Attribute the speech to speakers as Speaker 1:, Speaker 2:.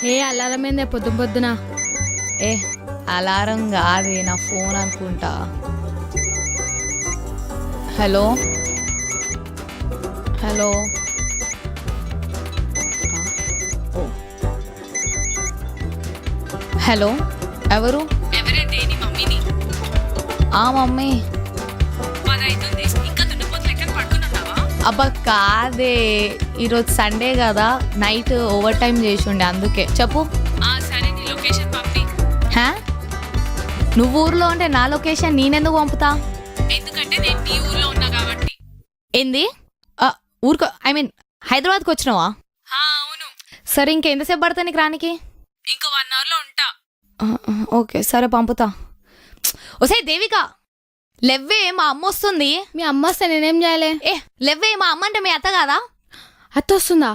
Speaker 1: ఏ alarm ఏందే పొద్దు పొద్దున?
Speaker 2: ఏ అలారం కాదే, నా ఫోన్ అనుకుంటా. Hello hello. హలో, ఎవరు?
Speaker 3: ఎవరంటే నీ మమ్మీని.
Speaker 2: ఆ మమ్మీ.
Speaker 3: 10 అవుతుంది, ఇంకా దున్నపోతు లెక్కన పడుకున్నావా?
Speaker 2: అబ్బా కాదే, ఈరోజు సండే కదా, నైట్ ఓవర్ టైం చేసి ఉండే అందుకే. చెప్పు.
Speaker 3: సరే, నీ లొకేషన్ పంపి.
Speaker 2: హా, నువ్వు ఊర్లో ఉంటే నా లొకేషన్ నేనెందుకు పంపుతా?
Speaker 3: ఎందుకంటే నేను నీ ఊర్లో ఉన్నా కాబట్టి.
Speaker 2: ఏంది? ఊరుకో, ఐ మీన్ హైదరాబాద్కి వచ్చినావా?
Speaker 3: అవును.
Speaker 2: సరే, ఇంకెంతసేపు పడతా నీకు రానికి?
Speaker 3: ఇంకో 1 hour లో ఉంటా.
Speaker 2: ఓకే సరే, పంపుతా. ఒసే దేవిక, లెవ్వే, మా అమ్మ వస్తుంది.
Speaker 1: మీ అమ్మ వస్తే నేనేం చేయాలి?
Speaker 2: ఏ లెవ్వే, మా అమ్మ అంటే మీ అత్త కాదా?
Speaker 1: అత్త వస్తుందా?